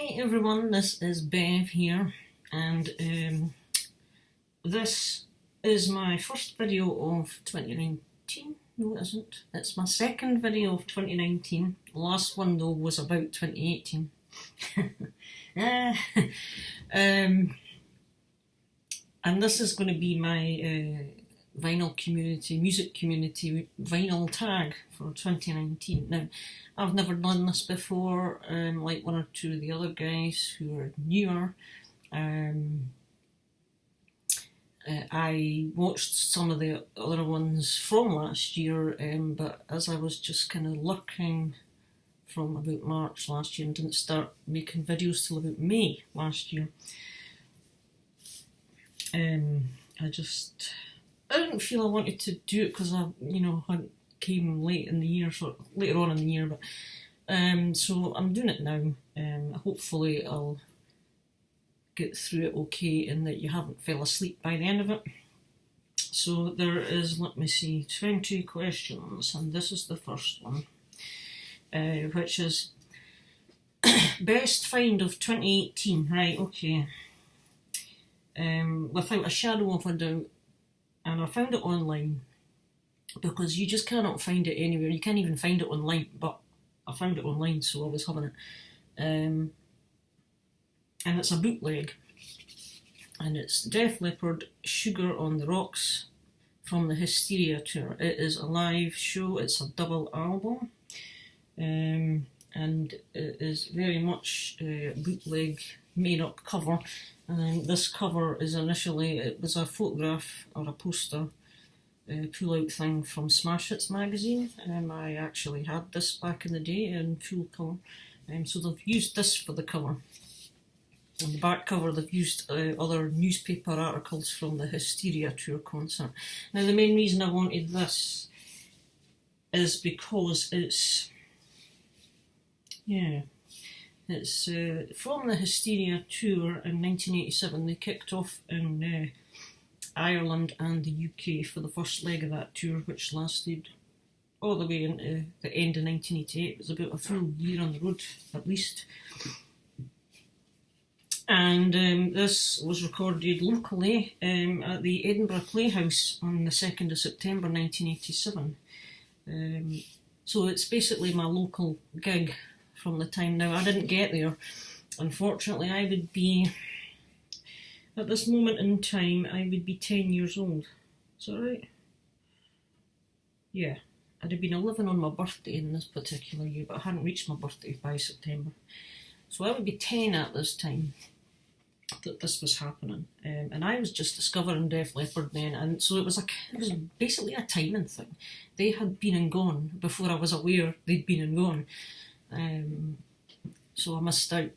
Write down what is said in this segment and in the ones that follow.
Hi everyone, this is Bev here, and this is my first video of 2019. No, it isn't. It's my second video of 2019. The last one though was about 2018. And this is going to be my vinyl community, music community vinyl tag for 2019. Now, I've never done this before, like one or two of the other guys who are newer. I watched some of the other ones from last year, but as I was just kind of lurking from about March last year and didn't start making videos till about May last year, I didn't feel I wanted to do it because I came late in the year, so later on in the year, but so I'm doing it now. Hopefully I'll get through it okay and that you haven't fell asleep by the end of it. So there is, let me see, 20 questions, and this is the first one, which is best find of 2018. Right, okay. Without a shadow of a doubt, and I found it online because you just cannot find it anywhere. You can't even find it online, but I found it online, so I was having it. And it's a bootleg, and it's Def Leppard, Sugar on the Rocks from the Hysteria tour. It is a live show, it's a double album, and it is very much a bootleg made up cover. And this cover is initially, it was a photograph or a poster pull-out thing from Smash Hits magazine. I actually had this back in the day in full colour, so they've used this for the cover. On the back cover they've used other newspaper articles from the Hysteria tour concert. Now the main reason I wanted this is because it's from the Hysteria tour in 1987. They kicked off in Ireland and the UK for the first leg of that tour, which lasted all the way into the end of 1988. It was about a full year on the road, at least. And this was recorded locally at the Edinburgh Playhouse on the 2nd of September 1987. So it's basically my local gig from the time. Now, I didn't get there. Unfortunately, I would be, at this moment in time, I would be 10 years old. Is that right? Yeah. I'd have been 11 on my birthday in this particular year, but I hadn't reached my birthday by September. So I would be 10 at this time that this was happening. And I was just discovering Def Leppard then, and so it was basically a timing thing. They had been and gone before I was aware they'd been and gone. So I missed out.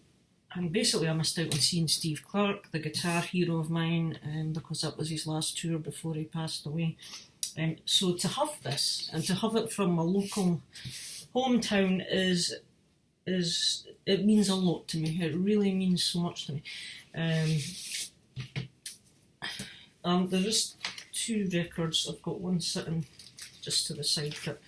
And basically I missed out on seeing Steve Clark, the guitar hero of mine, because that was his last tour before he passed away. So to have this, and to have it from my local hometown it means a lot to me. It really means so much to me. There's two records. I've got one sitting just to the side. But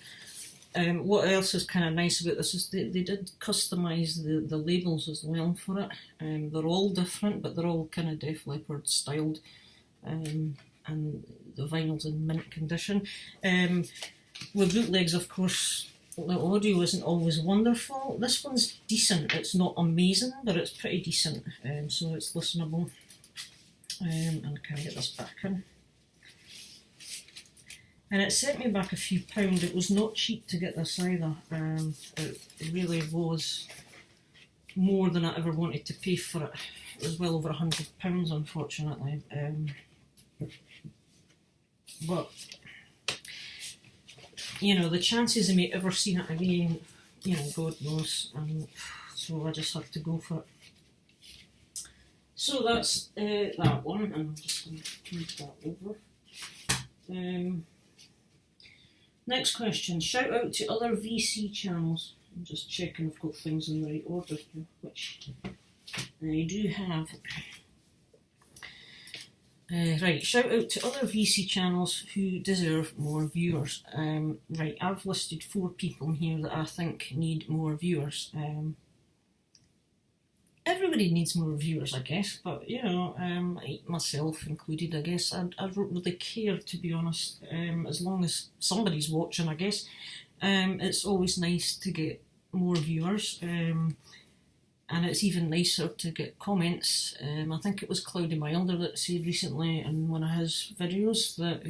what else is kind of nice about this is they did customise the labels as well for it. They're all different, but they're all kind of Def Leppard styled, and the vinyl's in mint condition. With bootlegs, of course, the audio isn't always wonderful. This one's decent. It's not amazing, but it's pretty decent, so it's listenable. And can I get this back in? And it set me back a few pounds. It was not cheap to get this either. It really was more than I ever wanted to pay for it. It was well over £100, unfortunately. But the chances of me ever seeing it again, God knows. So I just have to go for it. So that's that one, and I'm just going to move that over. Next question. Shout out to other VC channels. I'm just checking I've got things in the right order here, which I do have. Right, shout out to other VC channels who deserve more viewers. Right, I've listed 4 people here that I think need more viewers. everybody needs more viewers, I guess, but you know, myself included, I guess. I don't really care, to be honest, as long as somebody's watching, I guess. It's always nice to get more viewers, and it's even nicer to get comments. I think it was Cloudy Milder that said recently in one of his videos that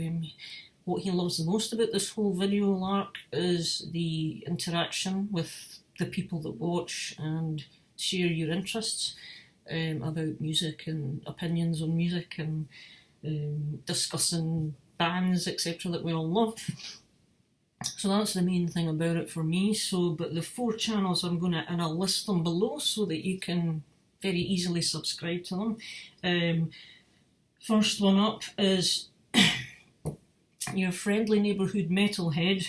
what he loves the most about this whole video lark is the interaction with the people that watch and share your interests about music and opinions on music and discussing bands, etc., that we all love. So that's the main thing about it for me. So, but the 4 channels and I'll list them below so that you can very easily subscribe to them. First one up is your friendly neighbourhood metalhead.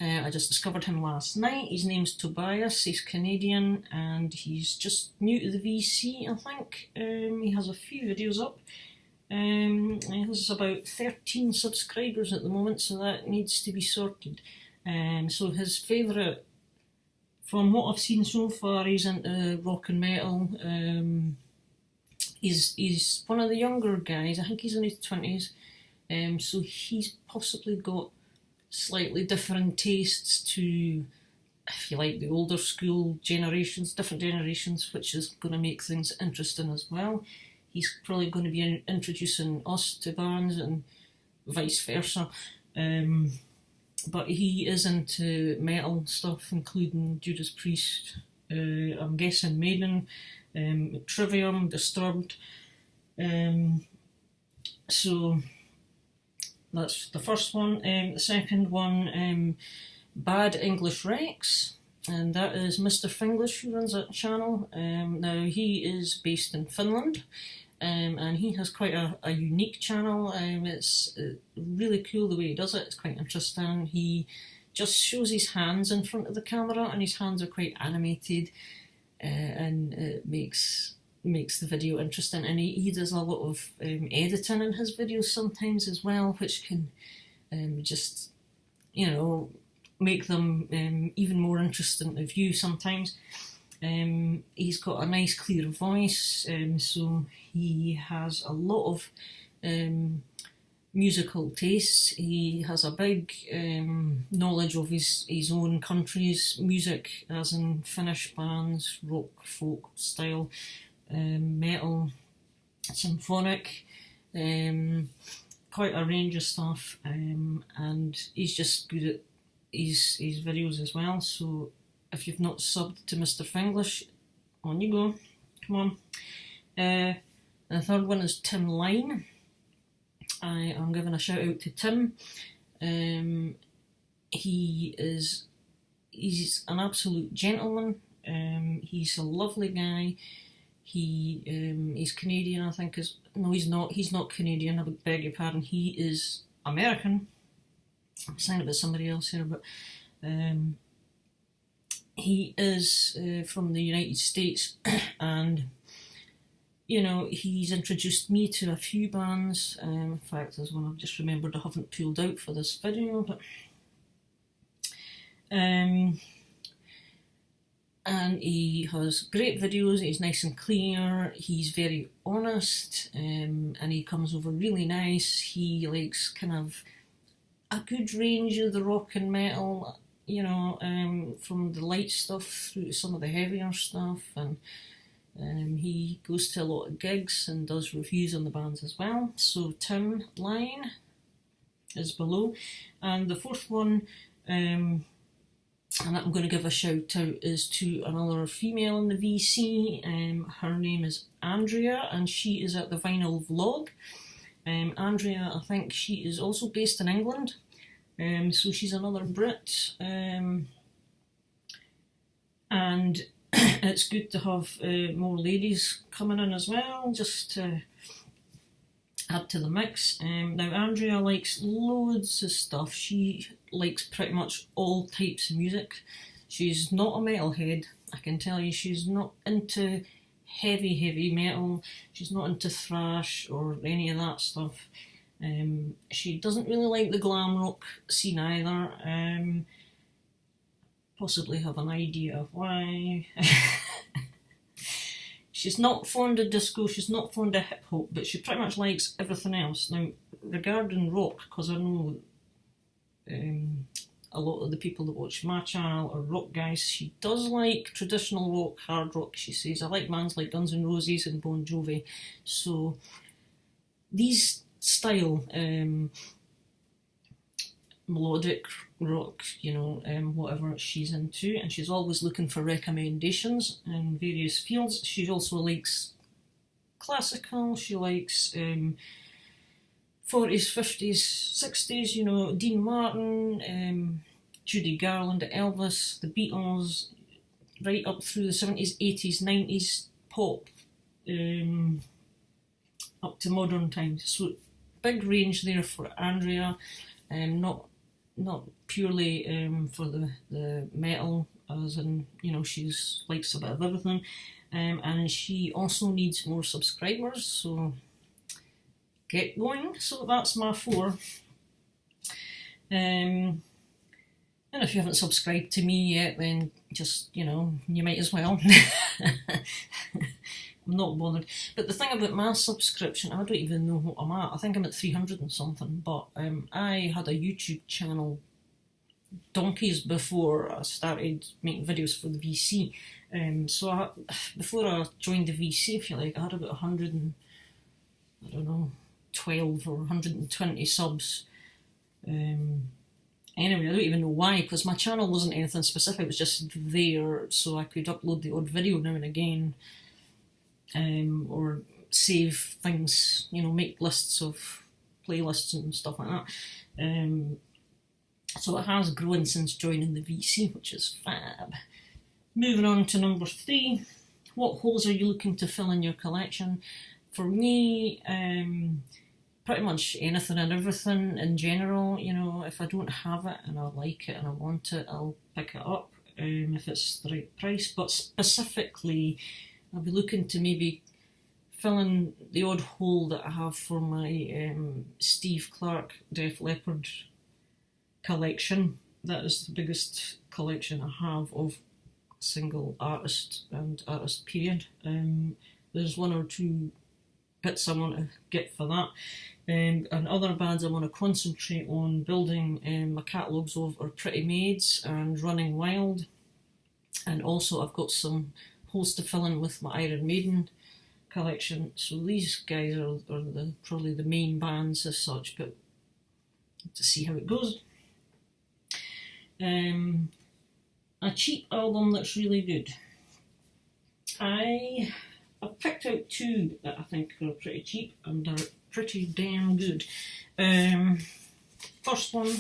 I just discovered him last night. His name's Tobias, he's Canadian, and he's just new to the VC, I think. He has a few videos up. He has about 13 subscribers at the moment, so that needs to be sorted. So his favourite, from what I've seen so far, he's into rock and metal. He's one of the younger guys, I think he's in his 20s, so he's possibly got slightly different tastes to, if you like, the older school generations, different generations, which is going to make things interesting as well. He's probably going to be introducing us to bands and vice versa. But he is into metal stuff, including Judas Priest, I'm guessing Maiden, Trivium, Disturbed. So that's the first one. The second one, Bad English Rex, and that is Mr. Finglish who runs that channel. Now he is based in Finland, and he has quite a unique channel. It's really cool the way he does it. It's quite interesting. He just shows his hands in front of the camera, and his hands are quite animated, and it makes the video interesting. And he does a lot of editing in his videos sometimes as well, which can just, you know, make them even more interesting to view sometimes. He's got a nice clear voice, so he has a lot of musical tastes. He has a big knowledge of his own country's music, as in Finnish bands, rock, folk style, metal, symphonic, quite a range of stuff, and he's just good at his videos as well. So if you've not subbed to Mr. Finglish, on you go, come on. The third one is Tim Line. I am giving a shout out to Tim. He's an absolute gentleman. He's a lovely guy. He's Canadian, I think. No, he's not. He's not Canadian. I beg your pardon. He is American. I'm saying about somebody else here, but he is from the United States, and you know, he's introduced me to a few bands. In fact, there's one I've just remembered I haven't pulled out for this video, but and he has great videos. He's nice and clear. He's very honest, and he comes over really nice. He likes kind of a good range of the rock and metal, you know, from the light stuff through to some of the heavier stuff, and he goes to a lot of gigs and does reviews on the bands as well. So Tim Line is below. And the fourth one, and I'm going to give a shout out, is to another female in the VC. Her name is Andrea, and she is at the Vinyl Vlog. Andrea, I think she is also based in England, so she's another Brit, and it's good to have more ladies coming in as well, just to add to the mix. Now Andrea likes loads of stuff. She likes pretty much all types of music. She's not a metalhead, I can tell you. She's not into heavy metal. She's not into thrash or any of that stuff. She doesn't really like the glam rock scene either. Possibly have an idea of why. She's not fond of disco, she's not fond of hip hop, but she pretty much likes everything else. Now, regarding rock, because I know a lot of the people that watch my channel are rock guys, she does like traditional rock, hard rock. She says, I like bands like Guns N' Roses and Bon Jovi. So these style melodic rock, you know, whatever she's into, and she's always looking for recommendations in various fields. She also likes classical, she likes 40s, 50s, 60s, you know, Dean Martin, Judy Garland, Elvis, the Beatles, right up through the 70s, 80s, 90s, pop, up to modern times. So big range there for Andrea, not purely for the metal, as in, you know, she's likes a bit of everything, and she also needs more subscribers, so get going. So that's my 4. And if you haven't subscribed to me yet, then just, you know, you might as well. I'm not bothered. But the thing about my subscription, I don't even know what I'm at. I think I'm at 300 and something, but I had a YouTube channel donkeys before I started making videos for the VC. So before I joined the VC, if you like, I had about 100 and, I don't know, 12 or 120 subs. Anyway, I don't even know why, because my channel wasn't anything specific, it was just there so I could upload the odd video now and again, or save things, you know, make lists of playlists and stuff like that. So it has grown since joining the VC, which is fab. Moving on to number 3, what holes are you looking to fill in your collection? For me, pretty much anything and everything in general. You know, if I don't have it and I like it and I want it, I'll pick it up if it's the right price. But specifically, I'll be looking to maybe fill in the odd hole that I have for my Steve Clark Def Leppard collection. That is the biggest collection I have of single artist and artist period. There's 1 or 2 bits I want to get for that, and other bands I want to concentrate on building my catalogues of are Pretty Maids and Running Wild, and also I've got some holes to fill in with my Iron Maiden collection. So these guys are probably the main bands as such, but to see how it goes. A cheap album that's really good. I picked out 2 that I think are pretty cheap and are pretty damn good. First one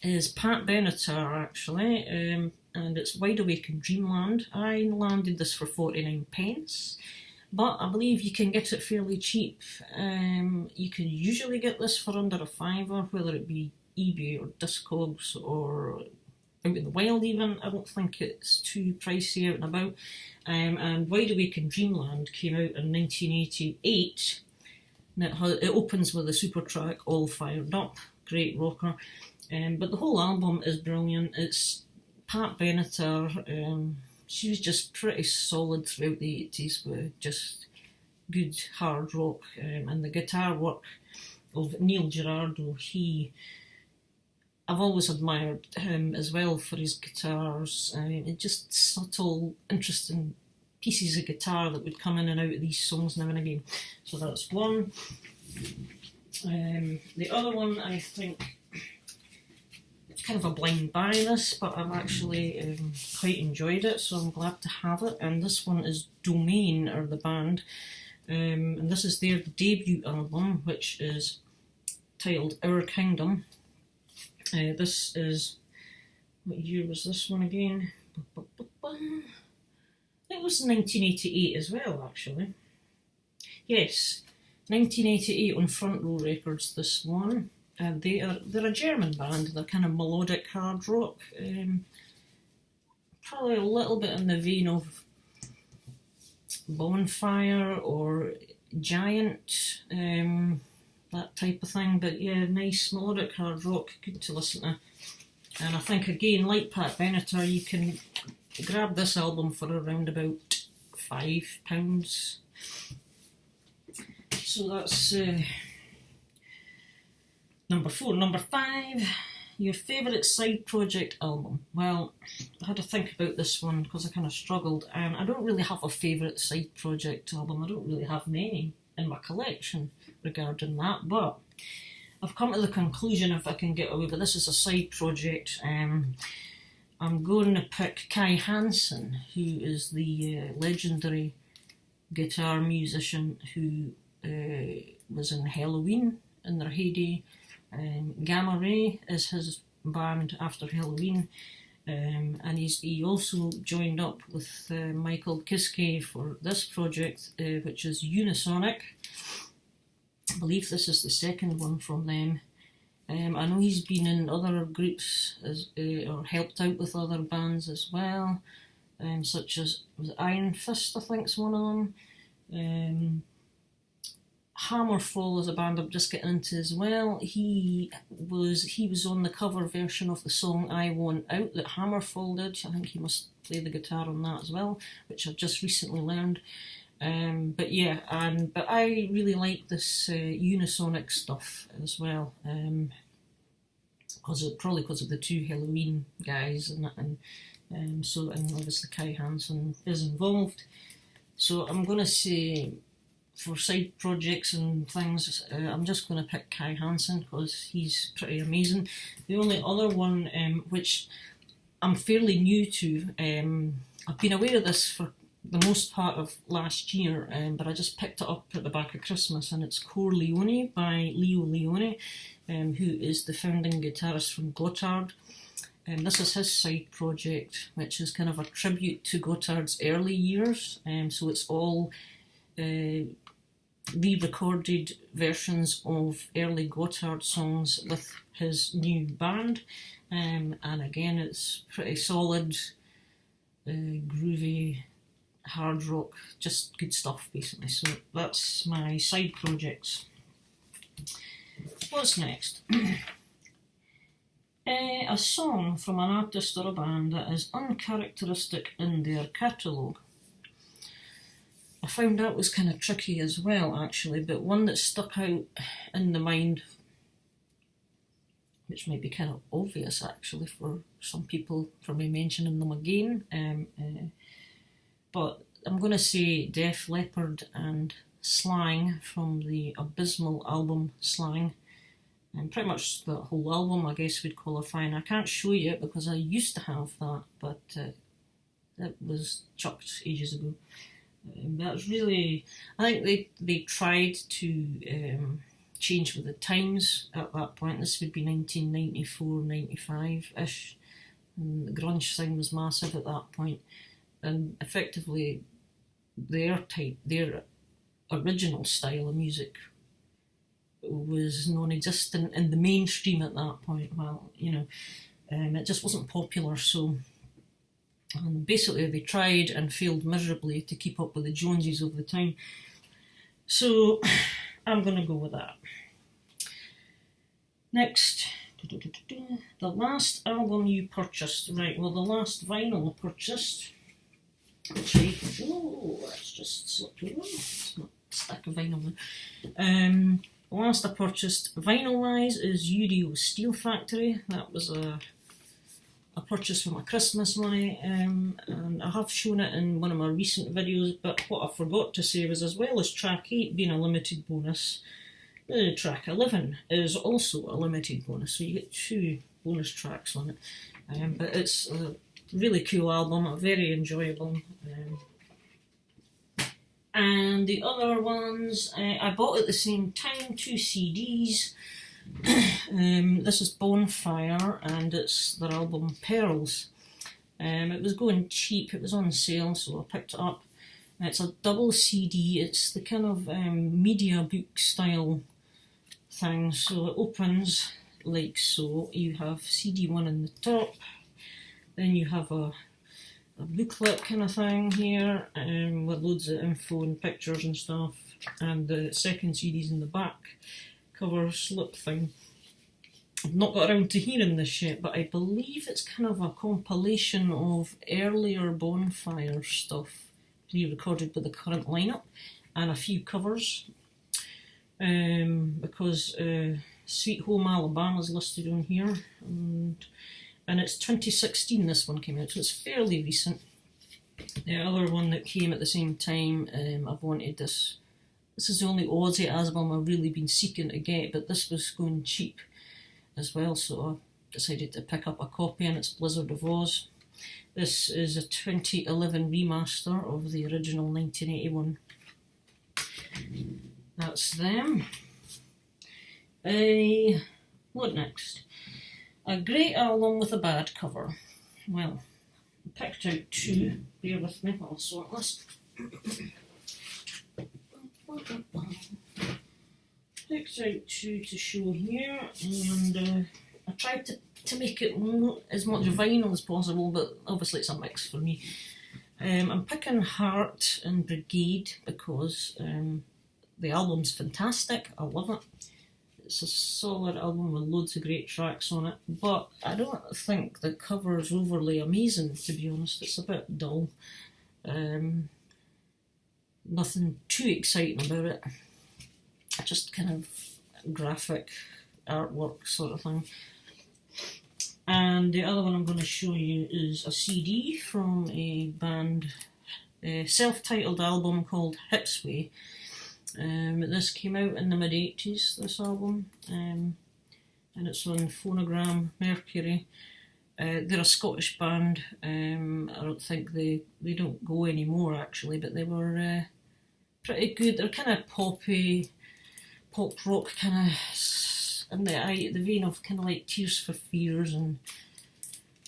is Pat Benatar, actually, and it's Wide Awake in Dreamland. I landed this for 49 pence, but I believe you can get it fairly cheap. You can usually get this for under a £5, whether it be eBay or Discogs or Out in the Wild even. I don't think it's too pricey out and about. And Wide Awake in Dreamland came out in 1988. And it opens with a super track, All Fired Up, great rocker. But the whole album is brilliant. It's Pat Benatar. She was just pretty solid throughout the 80s with just good hard rock. And the guitar work of Neil Giraldo, I've always admired him as well for his guitars. It's just subtle, interesting pieces of guitar that would come in and out of these songs now and again. So that's one. The other one, I think, it's kind of a blind buy this, but I've actually quite enjoyed it, so I'm glad to have it. And this one is Domain, or the band. And this is their debut album, which is titled Our Kingdom. This is, what year was this one again? I think it was 1988 as well, actually. Yes, 1988 on Front Row Records, this one. And they're a German band. They're kind of melodic hard rock. Probably a little bit in the vein of Bonfire or Giant. That type of thing, but yeah, nice melodic hard rock, good to listen to. And I think again, like Pat Benatar, you can grab this album for around about £5. So that's number 4. Number 5, your favourite side project album. Well, I had to think about this one because I kind of struggled. I don't really have a favourite side project album. I don't really have many in my collection regarding that, but I've come to the conclusion, if I can get away, but this is a side project, I'm going to pick Kai Hansen, who is the legendary guitar musician who was in Helloween in their heyday. Gamma Ray is his band after Helloween, and he also joined up with Michael Kiske for this project, which is Unisonic. I believe this is the second one from them. I know he's been in other groups or helped out with other bands as well, such as Iron Fist, I think is one of them. Hammerfall is a band I'm just getting into as well. He was on the cover version of the song I Want Out that Hammerfall did. I think he must play the guitar on that as well, which I've just recently learned. But I really like this Unisonic stuff as well, probably because of the two Helloween guys, and obviously Kai Hansen is involved. So I'm going to say, for side projects and things, I'm just going to pick Kai Hansen because he's pretty amazing. The only other one which I'm fairly new to, I've been aware of this for the most part of last year, but I just picked it up at the back of Christmas, and it's Corleone by Leo Leone, who is the founding guitarist from Gotthard. This is his side project, which is kind of a tribute to Gotthard's early years, so it's all re-recorded versions of early Gotthard songs with his new band, and again it's pretty solid, groovy, hard rock, just good stuff basically. So that's my side projects. What's next? A song from an artist or a band that is uncharacteristic in their catalogue. I found that was kind of tricky as well, actually, but one that stuck out in the mind, which might be kind of obvious actually for some people for me mentioning them again, but I'm going to say Def Leppard and Slang from the abysmal album Slang, and pretty much the whole album I guess would qualify, and I can't show you it because I used to have that, but it was chucked ages ago. That's really, I think they tried to change with the times at that point. This would be 1994, 95-ish, and the grunge thing was massive at that point, and effectively their original style of music was non-existent in the mainstream at that point. Well, it just wasn't popular, so and basically they tried and failed miserably to keep up with the Joneses of the time. So I'm going to go with that. Let's the last album you purchased. Right, well, the last vinyl I purchased, which that's just slipped over. It's not a stack of vinyl there. Last I purchased vinyl-wise is Udio Steel Factory. That was a purchase for my Christmas money, and I have shown it in one of my recent videos, but what I forgot to say was, as well as track 8 being a limited bonus, track 11 is also a limited bonus, so you get 2 bonus tracks on it. But it's a really cool album, very enjoyable. And the other ones I bought at the same time, 2 CDs. This is Bonfire, and it's their album Pearls. It was going cheap, it was on sale, so I picked it up. It's a double CD, it's the kind of media book style thing, so it opens like so. You have CD1 in the top, then you have a booklet kind of thing here, with loads of info and pictures and stuff, and the second CD's in the back cover slip thing. I've not got around to hearing this yet, but I believe it's kind of a compilation of earlier Bonfire stuff re-recorded with the current lineup, and a few covers, because Sweet Home Alabama is listed on here, and it's 2016 this one came out, so it's fairly recent. The other one that came at the same time, I've wanted this. This is the only Ozzy album I've really been seeking to get, but this was going cheap as well, so I decided to pick up a copy, and it's Blizzard of Oz. This is a 2011 remaster of the original 1981. That's them. What next? A great album with a bad cover. Well, I picked out two. Bear with me, I'll sort this. Picked out two to show here, and I tried to make it as much vinyl as possible, but obviously it's a mix for me. I'm picking Heart and Brigade because the album's fantastic, I love it. It's a solid album with loads of great tracks on it, but I don't think the cover's overly amazing, to be honest. It's a bit dull. Nothing too exciting about it. Just kind of graphic artwork sort of thing. And the other one I'm going to show you is a CD from a band, a self-titled album called Hipsway. This came out in the mid-80s, this album, and it's on Phonogram Mercury. They're a Scottish band. I don't think they don't go anymore actually, but they were pretty good. They're kind of poppy, pop rock kind of, in the vein of kind of like Tears for Fears and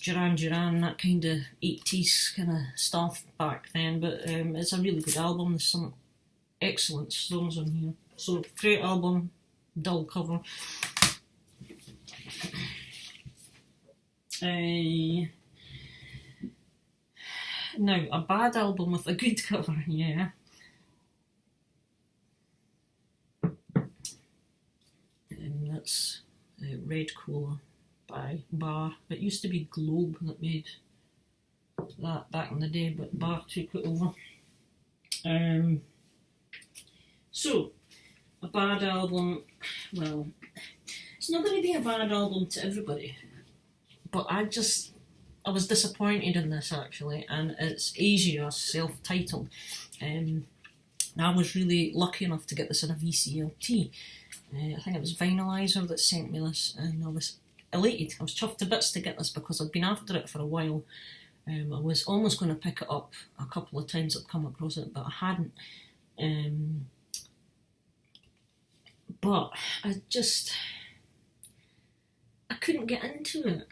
Duran Duran, that kind of 80s kind of stuff back then. But it's a really good album. There's some excellent songs on here. So great album, dull cover. Now, a bad album with a good cover, yeah. That's Red Cola by Bar. It used to be Globe that made that back in the day, but Bar took it over. So, a bad album, well, it's not going to be a bad album to everybody, but I was disappointed in this actually, and it's Asia, self-titled. I was really lucky enough to get this in a VCLT. I think it was Vinylizer that sent me this, and I was elated. I was chuffed to bits to get this because I'd been after it for a while. I was almost going to pick it up a couple of times I'd come across it, but I hadn't. But I couldn't get into it.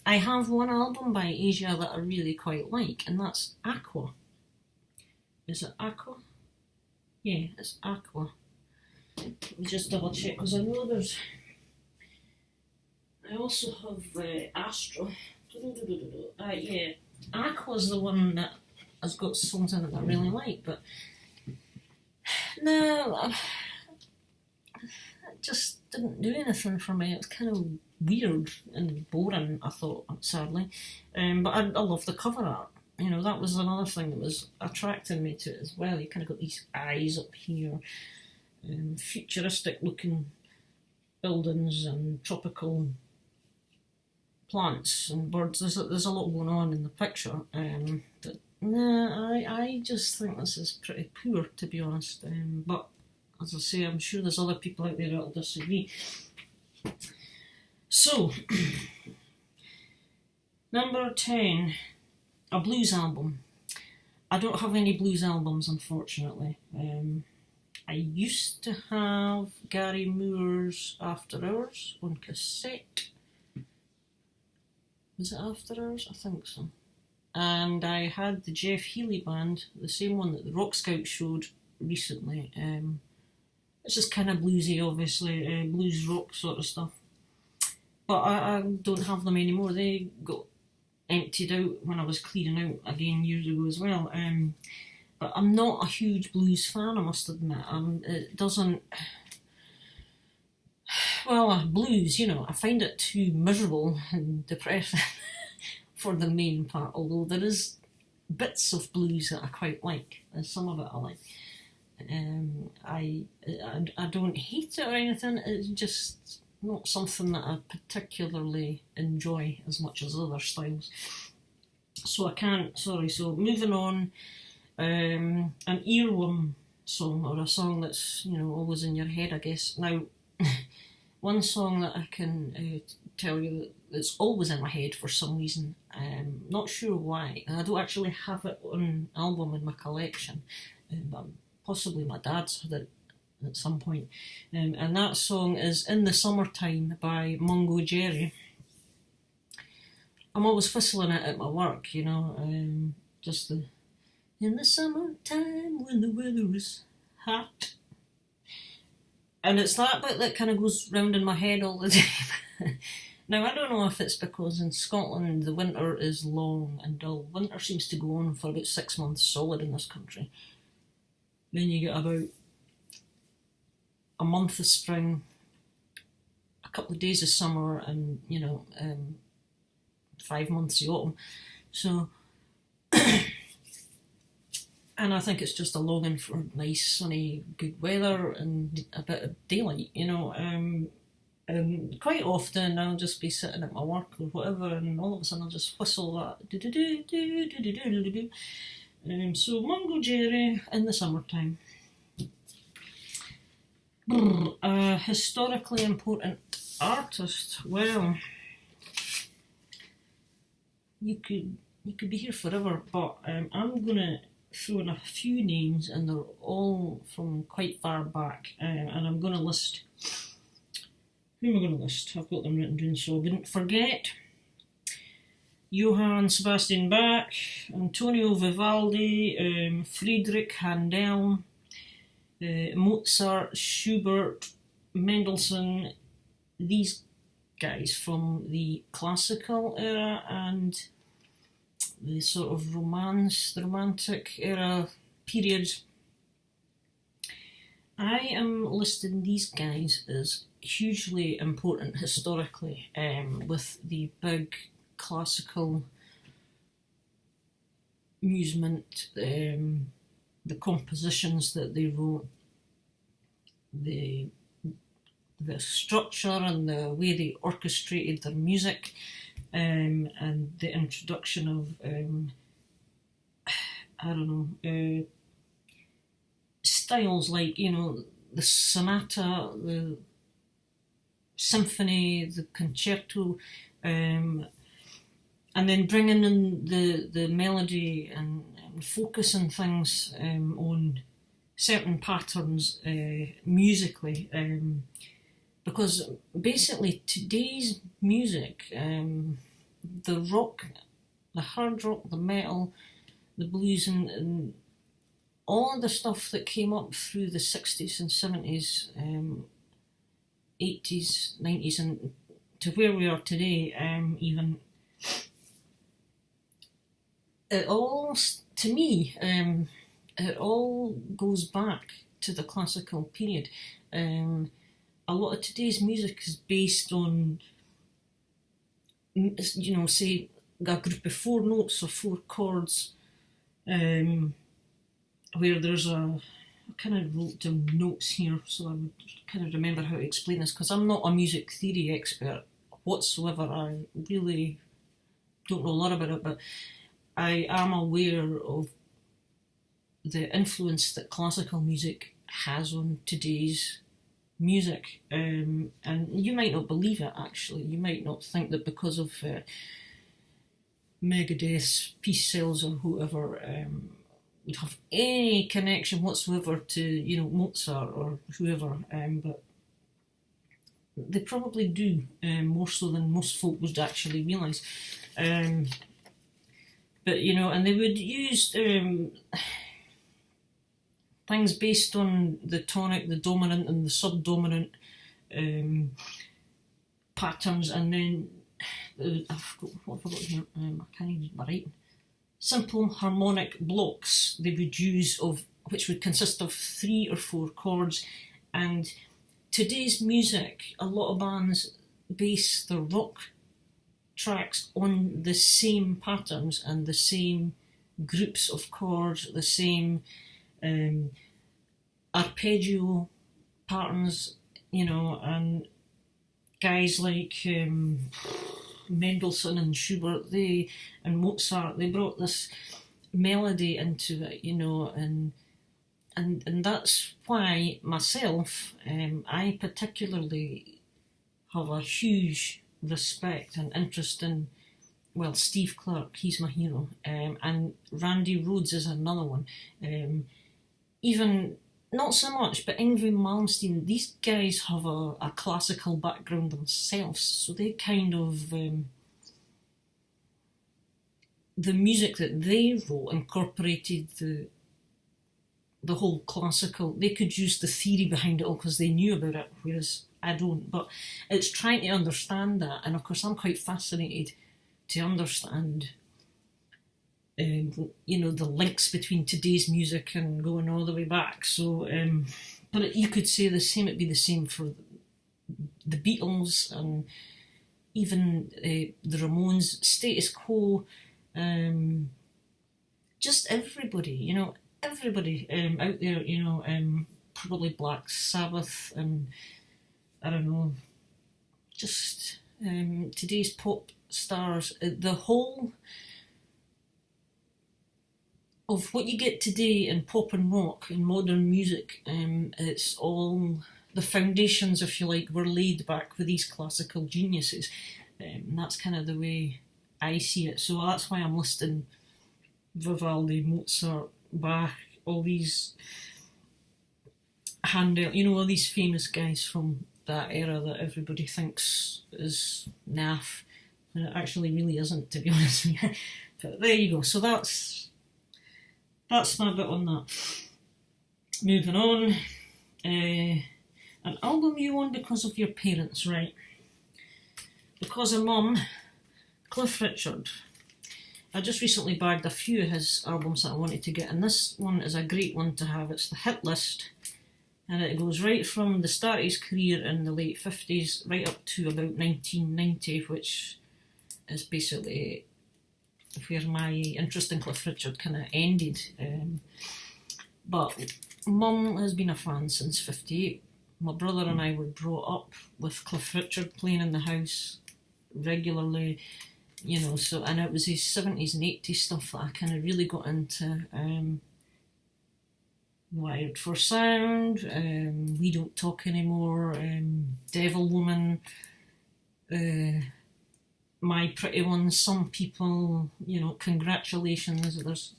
I have one album by Asia that I really quite like, and that's Aqua. Is it Aqua? Yeah, it's Aqua. Let me just double check, because I know there's... I also have Astro. Yeah, Aqua's the one that has got songs in it that I really like, but... No, it just didn't do anything for me. It was kind of weird and boring, I thought, sadly. But I love the cover art. You know, that was another thing that was attracting me to it as well. You kind of got these eyes up here, futuristic looking buildings and tropical plants and birds. There's a lot going on in the picture. But nah, I just think this is pretty poor, to be honest. But as I say, I'm sure there's other people out there that'll disagree. So, number 10. A blues album. I don't have any blues albums, unfortunately. I used to have Gary Moore's After Hours on cassette. Was it After Hours? I think so. And I had the Jeff Healey band, the same one that the Rock Scouts showed recently. It's just kind of bluesy, obviously, blues rock sort of stuff. But I don't have them anymore. They got emptied out when I was clearing out again years ago as well. But I'm not a huge blues fan, I must admit. It doesn't... Well, blues, you know, I find it too miserable and depressing for the main part, although there is bits of blues that I quite like, and some of it I like. I don't hate it or anything. It's just not something that I particularly enjoy as much as other styles. So I can't. Sorry. So moving on, an earworm song, or a song that's always in your head, I guess. Now, one song that I can tell you that's always in my head for some reason. Not sure why. I don't actually have it on album in my collection, but possibly my dad's had it at some point. And that song is "In the Summertime" by Mungo Jerry. I'm always whistling it at my work, just the "In the summertime when the weather is hot." And it's that bit that kind of goes round in my head all the time. Now, I don't know if it's because in Scotland the winter is long and dull. Winter seems to go on for about 6 months solid in this country. Then you get about a month of spring, a couple of days of summer, and 5 months of autumn. So, and I think it's just a longing for nice, sunny, good weather and a bit of daylight, And quite often I'll just be sitting at my work or whatever, and all of a sudden I'll just whistle that do do do do do do do do. So Mungo Jerry, "In the Summertime." A historically important artist. Well, you could be here forever, but I'm gonna throw in a few names, and they're all from quite far back, and I'm gonna list. Who am I going to list? I've got them written down so I wouldn't forget. Johann Sebastian Bach, Antonio Vivaldi, Friedrich Handel, Mozart, Schubert, Mendelssohn, these guys from the classical era and the sort of the romantic era period. I am listing these guys as hugely important historically, with the big classical amusement, the compositions that they wrote, the structure and the way they orchestrated their music, and the introduction of styles like the sonata, the symphony, the concerto, and then bringing in the melody and focusing things on certain patterns musically, because basically today's music, the rock, the hard rock, the metal, the blues, and all of the stuff that came up through the 60s and 70s, 80s, 90s, and to where we are today, even, it all, to me, it all goes back to the classical period. A lot of today's music is based on, say, a group of 4 notes or 4 chords, where there's I kind of wrote down notes here so I would kind of remember how to explain this, because I'm not a music theory expert whatsoever. I really don't know a lot about it, but I am aware of the influence that classical music has on today's music, and you might not believe it. Actually, you might not think that because of Megadeth's Peace Cells or whoever would have any connection whatsoever to Mozart or whoever, but they probably do, more so than most folk would actually realise. But and they would use things based on the tonic, the dominant, and the subdominant patterns, and then what have I got here? I can't even read my writing. Simple harmonic blocks they would use, which would consist of 3 or 4 chords. And today's music, a lot of bands base their rock tracks on the same patterns and the same groups of chords, the same arpeggio patterns, and guys like Mendelssohn and Schubert, and Mozart, they brought this melody into it, and that's why myself, I particularly have a huge respect and interest in, well, Steve Clark, he's my hero, and Randy Rhoads is another one. Even not so much, but Yngwie Malmsteen, these guys have a classical background themselves, so they kind of, the music that they wrote incorporated the whole classical. They could use the theory behind it all because they knew about it, whereas I don't. But it's trying to understand that, and of course I'm quite fascinated to understand the links between today's music and going all the way back. So, but you could say the same. It'd be the same for the Beatles and even the Ramones, Status Quo, just everybody. Everybody out there. Probably Black Sabbath and I don't know, just today's pop stars. The whole of what you get today in pop and rock and modern music, it's all the foundations, if you like, were laid back with these classical geniuses. And that's kind of the way I see it. So that's why I'm listing Vivaldi, Mozart, Bach, all these Handel, all these famous guys from that era that everybody thinks is naff, and it actually really isn't, to be honest with you. But there you go. So that's my bit on that. Moving on. An album you own because of your parents, right? Because of Mum, Cliff Richard. I just recently bagged a few of his albums that I wanted to get, and this one is a great one to have. It's the Hit List, and it goes right from the start of his career in the late 50s right up to about 1990, which is basically where my interest in Cliff Richard kind of ended. But Mum has been a fan since 58. My brother and I were brought up with Cliff Richard playing in the house regularly, so, and it was his 70s and 80s stuff that I kind of really got into. Wired for Sound, We Don't Talk Anymore, Devil Woman, My Pretty One, Some People, Congratulations.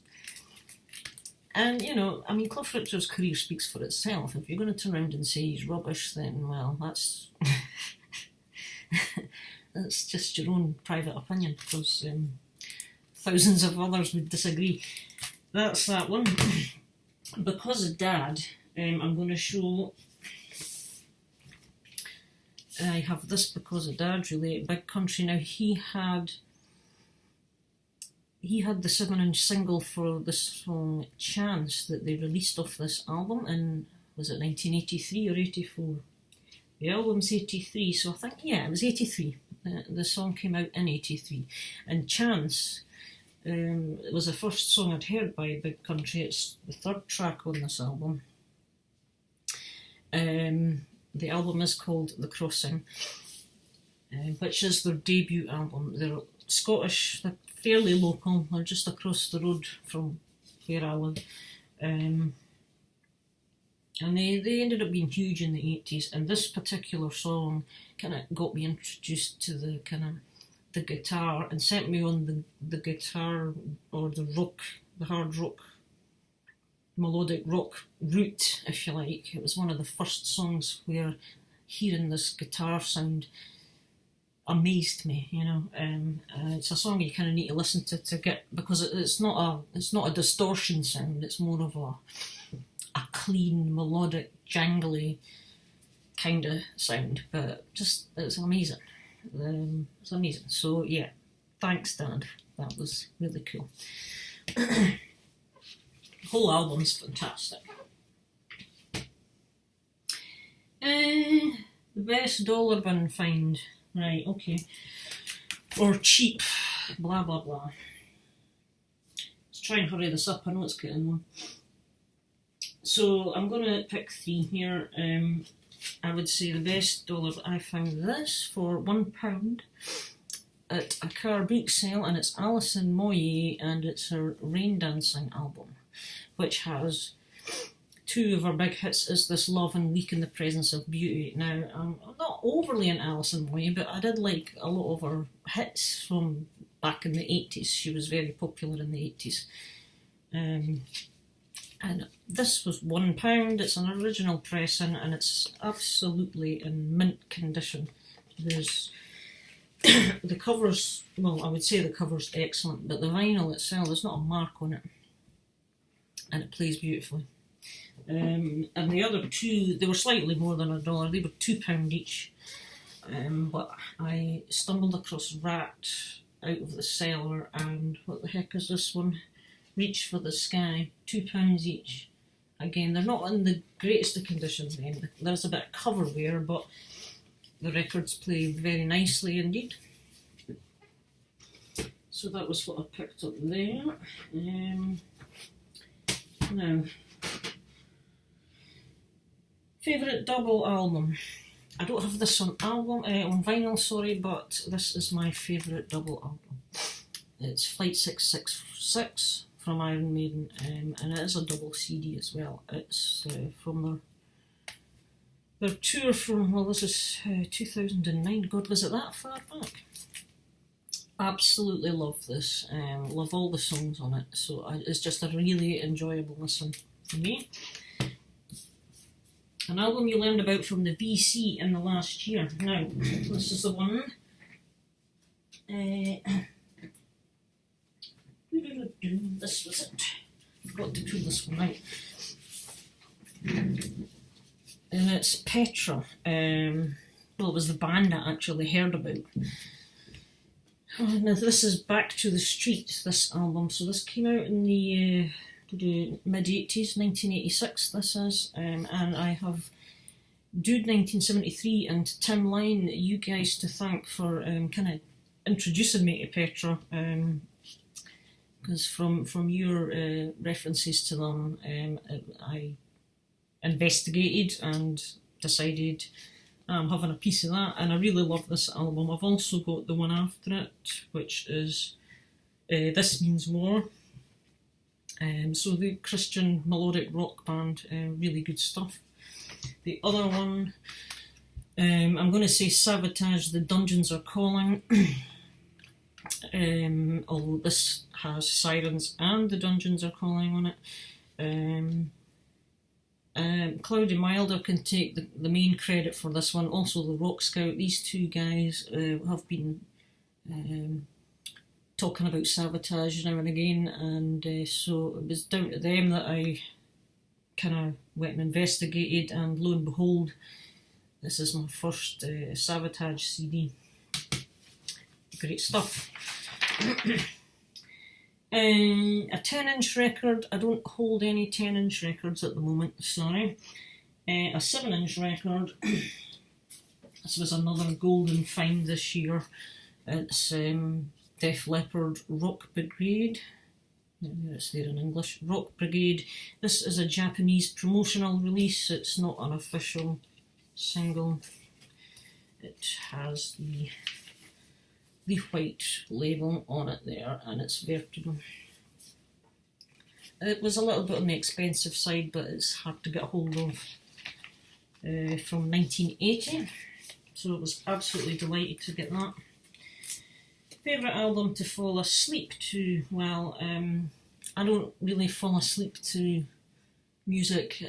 And, Cliff Richard's career speaks for itself. If you're going to turn around and say he's rubbish, then, well, that's that's just your own private opinion, because thousands of others would disagree. That's that one. Because of Dad, I'm going to show, I have this Because of Dad related Big Country. Now, he had the 7-inch single for the song Chance that they released off this album in, was it 1983 or 84? The album's 83, so I think, yeah, it was 83. The song came out in 83. And Chance, it was the first song I'd heard by Big Country. It's the third track on this album. The album is called The Crossing, which is their debut album. They're Scottish, they're fairly local, they're just across the road from where I live. And they ended up being huge in the 80s, and this particular song kind of got me introduced to the kind of the guitar and sent me on the guitar or the hard rock, melodic rock route, if you like. It was one of the first songs where hearing this guitar sound amazed me, it's a song you kind of need to listen to get, because it's not a distortion sound, it's more of a clean, melodic, jangly kind of sound, but just, it's amazing. It's amazing. So yeah, thanks Dad, that was really cool. The whole album's fantastic. The best dollar bin find, right, okay, or cheap, blah blah blah. try and hurry this up. I know it's getting long. So I'm going to pick 3 here. I would say the best dollar that I found this for £1 at a car book sale, and it's Alison Moyet, and it's her Rain Dancing album, which has 2 of her big hits, Is This Love and Weak in the Presence of Beauty. Now, I'm not overly into Alison Moyet, but I did like a lot of her hits from back in the 80s. She was very popular in the 80s. And this was £1. It's an original pressing, and it's absolutely in mint condition. There's the cover's, well, I would say the cover's excellent, but the vinyl itself, there's not a mark on it, and it plays beautifully. And the other 2, they were slightly more than $1. They were £2 each. But I stumbled across Rat out of the cellar, and what the heck is this one? Reach for the Sky, £2 each. Again, they're not in the greatest of conditions then. There's a bit of cover wear, but the records play very nicely indeed. So that was what I picked up there. Now, favourite double album. I don't have this on on vinyl, sorry, but this is my favourite double album. It's Flight 666 from Iron Maiden, and it is a double CD as well. It's from their tour from, well, this is 2009. God, was it that far back? Absolutely love this. Love all the songs on it. So it's just a really enjoyable listen for me. An album you learned about from the VC in the last year. Now, this is the one. This was it. Forgot to pull this one out. And it's Petra. Well, it was the band I actually heard about. Now, this is Back to the Street, this album. So this came out in the mid-80s, 1986 this is. And I have Dude 1973 and Tim Line, you guys to thank for kind of introducing me to Petra. Because from your references to them, I investigated and decided I'm having a piece of that, and I really love this album. I've also got the one after it, which is This Means More. So the Christian melodic rock band, really good stuff. The other one, I'm going to say Savatage, The Dungeons Are Calling. Although this has Sirens and The Dungeons Are Calling on it. Cloudy Milder can take the main credit for this one. Also the Rock Scout. These 2 guys have been talking about Savatage now and again, and so it was down to them that I kind of went and investigated, and lo and behold, this is my first Savatage CD. Great stuff. A 10-inch record. I don't hold any 10-inch records at the moment, sorry. A 7-inch record. This was another golden find this year. It's Def Leppard Rock Brigade. It's there in English. Rock Brigade. This is a Japanese promotional release. It's not an official single. It has the white label on it there, and it's Vertigo. It was a little bit on the expensive side, but it's hard to get a hold of. From 1980, so I was absolutely delighted to get that. Favourite album to fall asleep to? Well, I don't really fall asleep to music.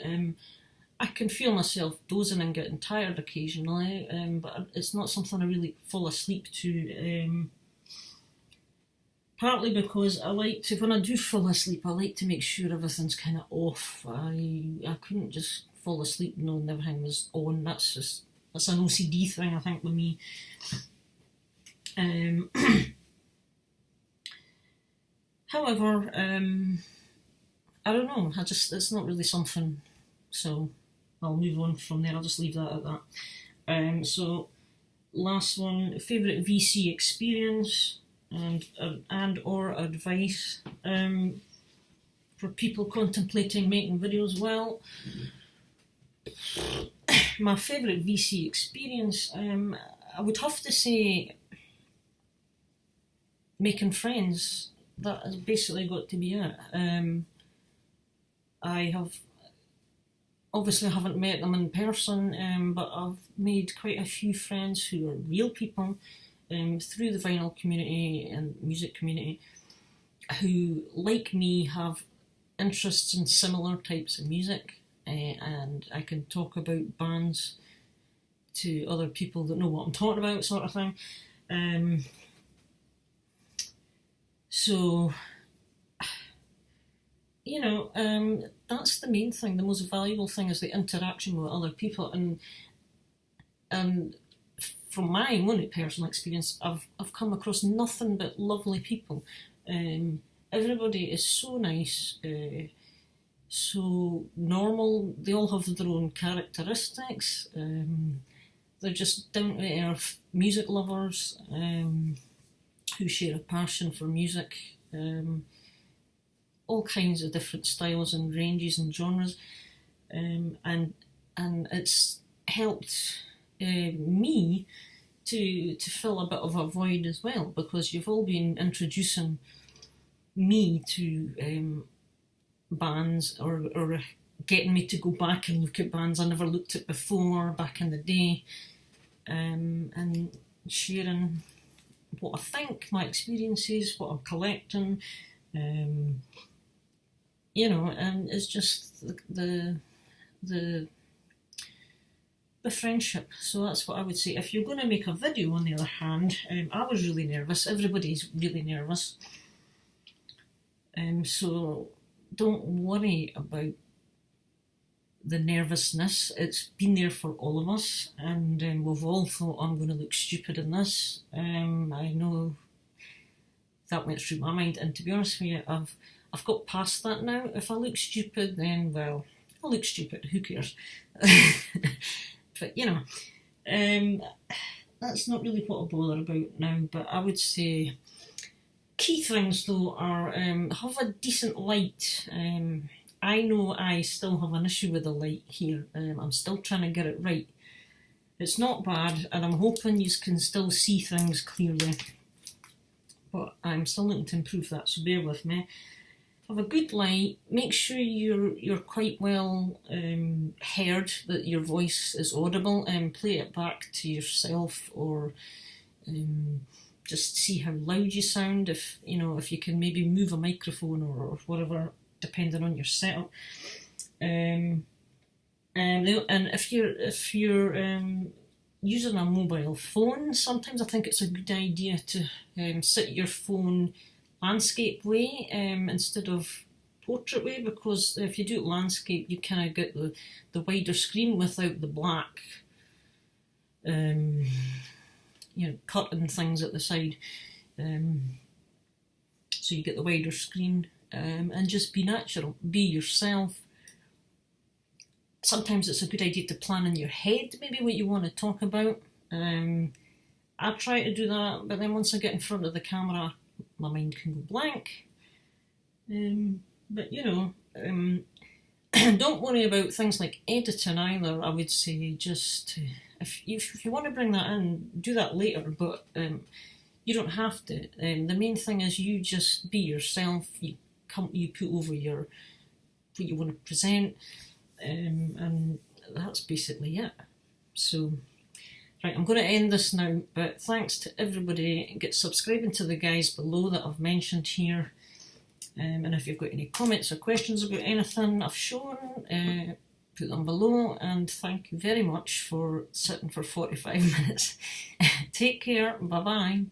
I can feel myself dozing and getting tired occasionally, but it's not something I really fall asleep to. Partly because I like to, when I do fall asleep, I like to make sure everything's kind of off. I couldn't just fall asleep knowing everything was on. That's an OCD thing, I think, with me. However, I don't know. It's not really something. So I'll move on from there. I'll just leave that at that. So last one, favourite VC experience and or advice. for people contemplating making videos, well, my favourite VC experience, I would have to say making friends. That has basically got to be it. I have obviously haven't met them in person, but I've made quite a few friends who are real people through the vinyl community and music community who, like me, have interests in similar types of music, and I can talk about bands to other people that know what I'm talking about, sort of thing. So, you know, that's the main thing. The most valuable thing is the interaction with other people, and from my own personal experience, I've come across nothing but lovely people. Everybody is so nice, so normal. They all have their own characteristics. They're just down to earth music lovers who share a passion for music. All kinds of different styles and ranges and genres, and it's helped me to fill a bit of a void as well, because you've all been introducing me to bands or getting me to go back and look at bands I never looked at before back in the day, and sharing what I think, my experiences, what I'm collecting, you know, and it's just the friendship. So that's what I would say. If you're going to make a video, on the other hand, I was really nervous. Everybody's really nervous. So don't worry about the nervousness. It's been there for all of us, and we've all thought, I'm going to look stupid in this. I know that went through my mind, and to be honest with you, I've got past that now. If I look stupid, then, well, I'll look stupid, who cares? But, you know, that's not really what I bother about now, but I would say key things, though, are have a decent light. I know I still have an issue with the light here. I'm still trying to get it right. It's not bad, and I'm hoping you can still see things clearly, but I'm still looking to improve that, so bear with me. Have a good light. Make sure you're quite well heard, that your voice is audible, and play it back to yourself, or just see how loud you sound. If you can maybe move a microphone or whatever, depending on your setup. And if you're using a mobile phone, sometimes I think it's a good idea to sit your phone landscape way instead of portrait way, because if you do it landscape, you kind of get the wider screen without the black cut and things at the side, so you get the wider screen, and just be natural, be yourself. Sometimes it's a good idea to plan in your head maybe what you want to talk about. I try to do that, but then once I get in front of the camera, my mind can go blank. But don't worry about things like editing either. I would say just if you want to bring that in, do that later, but you don't have to. The main thing is you just be yourself. You put over what you want to present, and that's basically it. So, right, I'm going to end this now, but thanks to everybody. Get subscribing to the guys below that I've mentioned here, and if you've got any comments or questions about anything I've shown, put them below, and thank you very much for sitting for 45 minutes. Take care, bye bye.